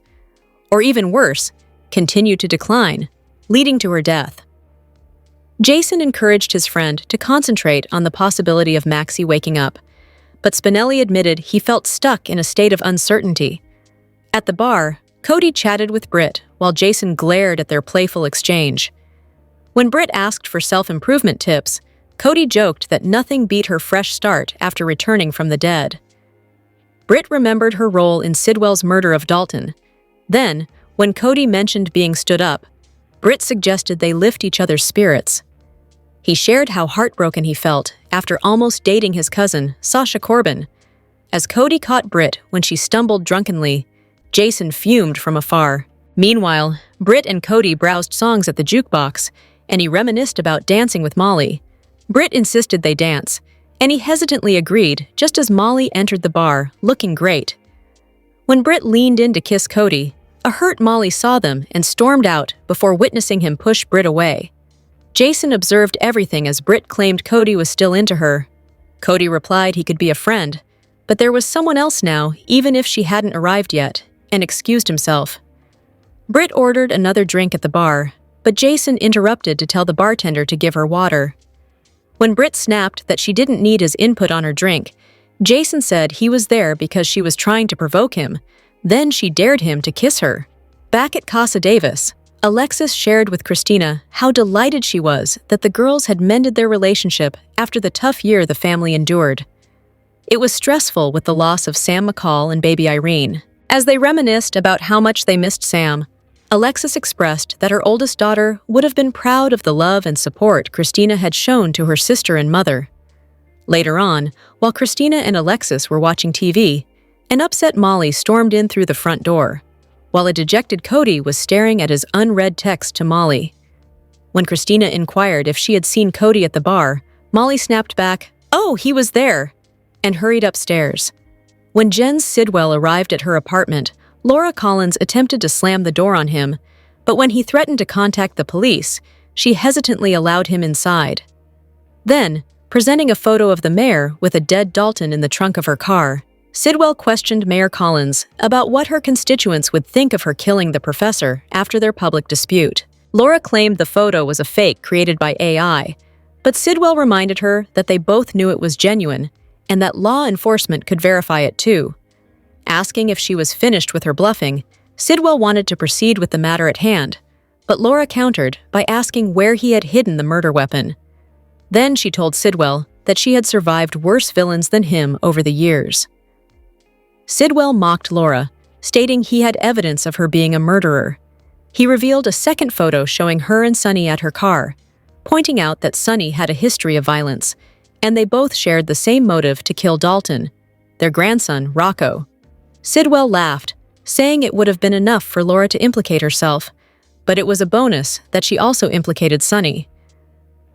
or even worse, continue to decline, leading to her death. Jason encouraged his friend to concentrate on the possibility of Maxie waking up, but Spinelli admitted he felt stuck in a state of uncertainty. At the bar, Cody chatted with Britt while Jason glared at their playful exchange. When Britt asked for self-improvement tips, Cody joked that nothing beat her fresh start after returning from the dead. Britt remembered her role in Sidwell'S murder of Dalton. Then, when Cody mentioned being stood up, Britt suggested they lift each other's spirits. He shared how heartbroken he felt after almost dating his cousin, Sasha Corbin. As Cody caught Britt when she stumbled drunkenly, Jason fumed from afar. Meanwhile, Britt and Cody browsed songs at the jukebox, and he reminisced about dancing with Molly. Britt insisted they dance, and he hesitantly agreed just as Molly entered the bar, looking great. When Britt leaned in to kiss Cody, a hurt Molly saw them and stormed out before witnessing him push Britt away. Jason observed everything as Britt claimed Cody was still into her. Cody replied he could be a friend, but there was someone else now, even if she hadn't arrived yet, and excused himself. Britt ordered another drink at the bar, but Jason interrupted to tell the bartender to give her water. When Britt snapped that she didn't need his input on her drink, Jason said he was there because she was trying to provoke him. Then she dared him to kiss her. Back at Casa Davis, Alexis shared with Christina how delighted she was that the girls had mended their relationship after the tough year the family endured. It was stressful with the loss of Sam McCall and baby Irene. As they reminisced about how much they missed Sam, Alexis expressed that her oldest daughter would have been proud of the love and support Christina had shown to her sister and mother. Later on, while Christina and Alexis were watching TV, an upset Molly stormed in through the front door, while a dejected Cody was staring at his unread text to Molly. When Christina inquired if she had seen Cody at the bar, Molly snapped back, "Oh, he was there," and hurried upstairs. When Jen Sidwell arrived at her apartment, Laura Collins attempted to slam the door on him, but when he threatened to contact the police, she hesitantly allowed him inside. Then, presenting a photo of the mayor with a dead Dalton in the trunk of her car, Sidwell questioned Mayor Collins about what her constituents would think of her killing the professor after their public dispute. Laura claimed the photo was a fake created by AI, but Sidwell reminded her that they both knew it was genuine and that law enforcement could verify it too. Asking if she was finished with her bluffing, Sidwell wanted to proceed with the matter at hand, but Laura countered by asking where he had hidden the murder weapon. Then she told Sidwell that she had survived worse villains than him over the years. Sidwell mocked Laura, stating he had evidence of her being a murderer. He revealed a second photo showing her and Sonny at her car, pointing out that Sonny had a history of violence, and they both shared the same motive to kill Dalton, their grandson, Rocco. Sidwell laughed, saying it would have been enough for Laura to implicate herself, but it was a bonus that she also implicated Sonny.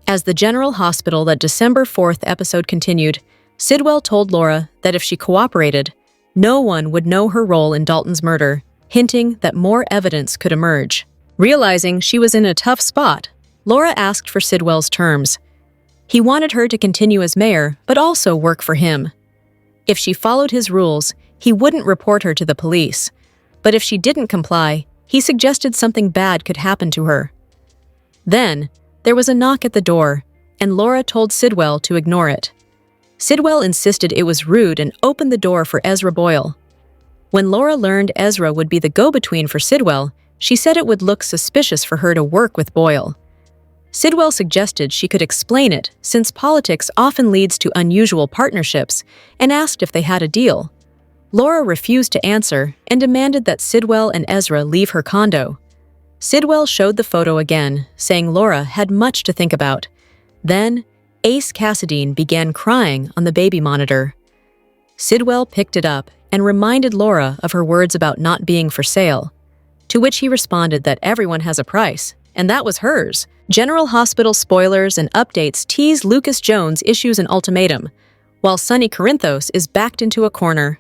As the General Hospital that December 4th episode continued, Sidwell told Laura that if she cooperated, no one would know her role in Dalton's murder, hinting that more evidence could emerge. Realizing she was in a tough spot, Laura asked for Sidwell's terms. He wanted her to continue as mayor, but also work for him. If she followed his rules, he wouldn't report her to the police. But if she didn't comply, he suggested something bad could happen to her. Then, there was a knock at the door, and Laura told Sidwell to ignore it. Sidwell insisted it was rude and opened the door for Ezra Boyle. When Laura learned Ezra would be the go-between for Sidwell, she said it would look suspicious for her to work with Boyle. Sidwell suggested she could explain it, since politics often leads to unusual partnerships, and asked if they had a deal. Laura refused to answer and demanded that Sidwell and Ezra leave her condo. Sidwell showed the photo again, saying Laura had much to think about. Then, Ace Cassadine began crying on the baby monitor. Sidwell picked it up and reminded Laura of her words about not being for sale, to which he responded that everyone has a price, and that was hers. General Hospital spoilers and updates tease Lucas Jones issues an ultimatum, while Sonny Corinthos is backed into a corner.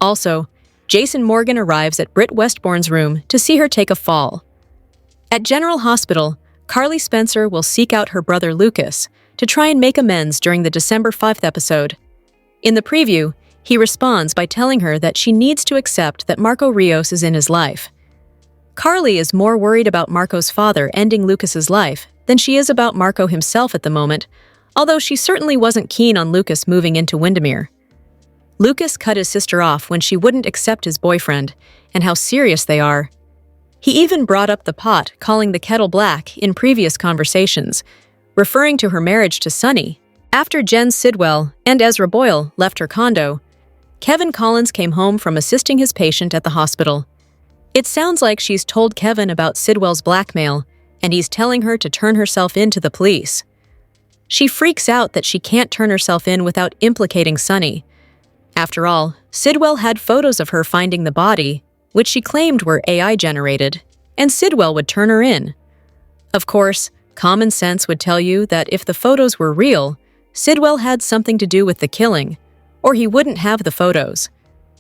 Also, Jason Morgan arrives at Britt Westbourne's room to see her take a fall. At General Hospital, Carly Spencer will seek out her brother Lucas to try and make amends during the December 5th episode. In the preview, he responds by telling her that she needs to accept that Marco Rios is in his life. Carly is more worried about Marco's father ending Lucas's life than she is about Marco himself at the moment, although she certainly wasn't keen on Lucas moving into Windermere. Lucas cut his sister off when she wouldn't accept his boyfriend, and how serious they are. He even brought up the pot, calling the kettle black in previous conversations, referring to her marriage to Sonny. After Jen Sidwell and Ezra Boyle left her condo, Kevin Collins came home from assisting his patient at the hospital. It sounds like she's told Kevin about Sidwell's blackmail, and he's telling her to turn herself in to the police. She freaks out that she can't turn herself in without implicating Sonny. After all, Sidwell had photos of her finding the body, which she claimed were AI-generated, and Sidwell would turn her in. Of course, common sense would tell you that if the photos were real, Sidwell had something to do with the killing, or he wouldn't have the photos.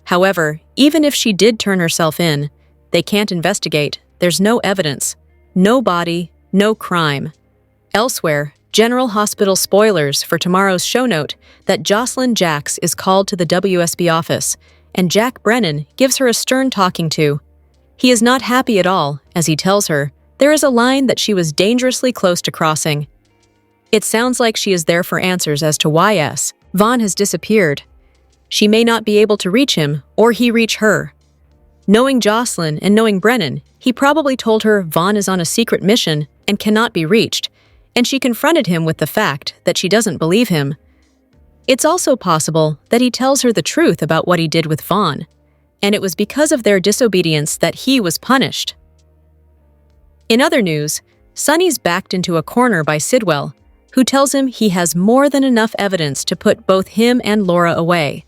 However, even if she did turn herself in, they can't investigate. There's no evidence. No body, no crime. Elsewhere, General Hospital spoilers for tomorrow's show note that Jocelyn Jacks is called to the WSB office, and Jack Brennan gives her a stern talking to. He is not happy at all, as he tells her There is a line that she was dangerously close to crossing. It sounds like she is there for answers as to why Vaughn has disappeared. She may not be able to reach him, or he reach her. Knowing Jocelyn and knowing Brennan, he probably told her Vaughn is on a secret mission and cannot be reached, and she confronted him with the fact that she doesn't believe him. It's also possible that he tells her the truth about what he did with Vaughn, and it was because of their disobedience that he was punished. In other news, Sonny's backed into a corner by Sidwell, who tells him he has more than enough evidence to put both him and Laura away.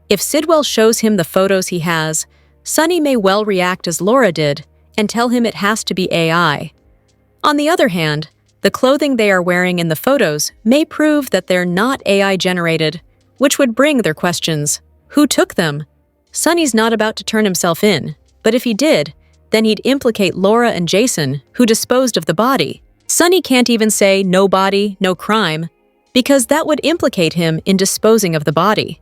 If Sidwell shows him the photos he has, Sonny may well react as Laura did and tell him it has to be AI. On the other hand, the clothing they are wearing in the photos may prove that they're not AI-generated, which would bring their questions. Who took them? Sonny's not about to turn himself in, but if he did, then he'd implicate Laura and Jason, who disposed of the body. Sonny can't even say no body, no crime, because that would implicate him in disposing of the body.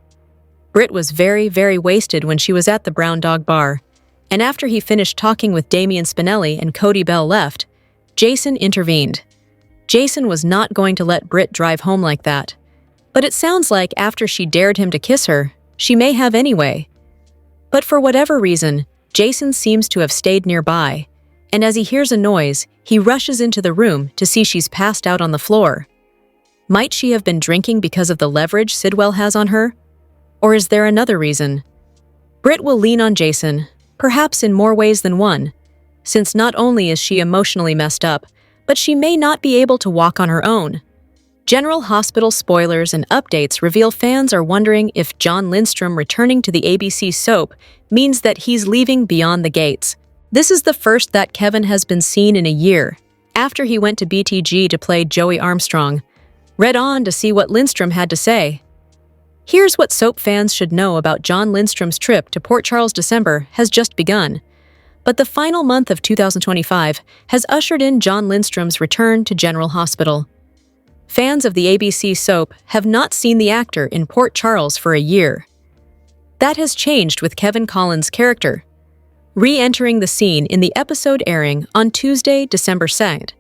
Britt was very, very wasted when she was at the Brown Dog Bar, and after he finished talking with Damian Spinelli and Cody Bell left, Jason intervened. Jason was not going to let Britt drive home like that, but it sounds like after she dared him to kiss her, she may have anyway. But for whatever reason, Jason seems to have stayed nearby, and as he hears a noise, he rushes into the room to see she's passed out on the floor. Might she have been drinking because of the leverage Sidwell has on her? Or is there another reason? Britt will lean on Jason, perhaps in more ways than one, since not only is she emotionally messed up, but she may not be able to walk on her own. General Hospital spoilers and updates reveal fans are wondering if John Lindstrom returning to the ABC soap means that he's leaving Beyond the Gates. This is the first that Kevin has been seen in a year, after he went to BTG to play Joey Armstrong. Read on to see what Lindstrom had to say. Here's what soap fans should know about John Lindstrom's trip to Port Charles December has just begun. But the final month of 2025 has ushered in John Lindstrom's return to General Hospital. Fans of the ABC soap have not seen the actor in Port Charles for a year. That has changed with Kevin Collins' character, re-entering the scene in the episode airing on Tuesday, December 2nd.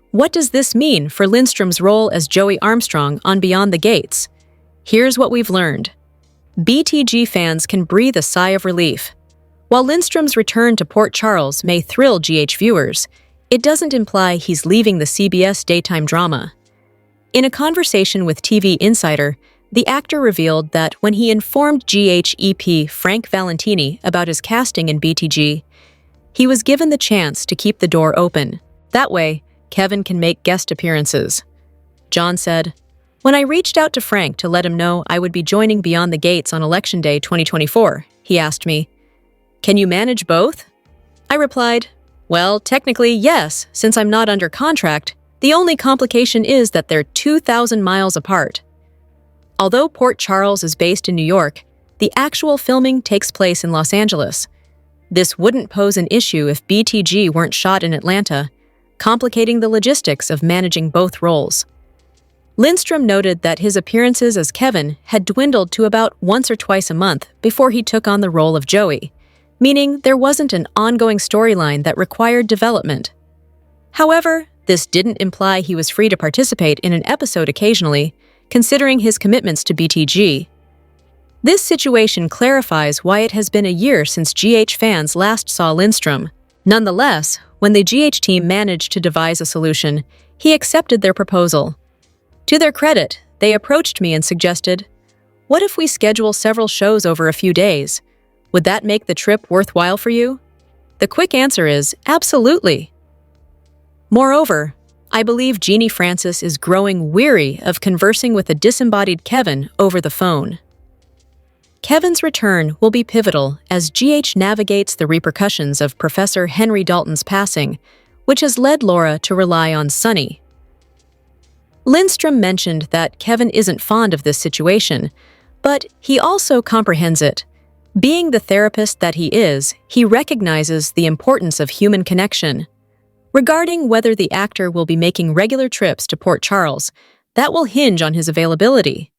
What does this mean for Lindstrom's role as Joey Armstrong on Beyond the Gates? Here's what we've learned. BTG fans can breathe a sigh of relief. While Lindstrom's return to Port Charles may thrill GH viewers, it doesn't imply he's leaving the CBS daytime drama. In a conversation with TV Insider, the actor revealed that when he informed GH EP Frank Valentini about his casting in BTG, he was given the chance to keep the door open. That way, Kevin can make guest appearances. John said, "When I reached out to Frank to let him know I would be joining Beyond the Gates on Election Day 2024, he asked me, 'Can you manage both?' I replied, 'Well, technically, yes, since I'm not under contract. The only complication is that they're 2,000 miles apart.' Although Port Charles is based in New York, the actual filming takes place in Los Angeles. This wouldn't pose an issue if BTG weren't shot in Atlanta, complicating the logistics of managing both roles." Lindstrom noted that his appearances as Kevin had dwindled to about once or twice a month before he took on the role of Joey, meaning there wasn't an ongoing storyline that required development. However, this didn't imply he was free to participate in an episode occasionally, considering his commitments to BTG. This situation clarifies why it has been a year since GH fans last saw Lindstrom. Nonetheless, when the GH team managed to devise a solution, he accepted their proposal. To their credit, they approached me and suggested, "What if we schedule several shows over a few days? Would that make the trip worthwhile for you?" The quick answer is absolutely. Moreover, I believe Jeannie Francis is growing weary of conversing with a disembodied Kevin over the phone. Kevin's return will be pivotal as GH navigates the repercussions of Professor Henry Dalton's passing, which has led Laura to rely on Sonny. Lindstrom mentioned that Kevin isn't fond of this situation, but he also comprehends it. Being the therapist that he is, he recognizes the importance of human connection. Regarding whether the actor will be making regular trips to Port Charles, that will hinge on his availability.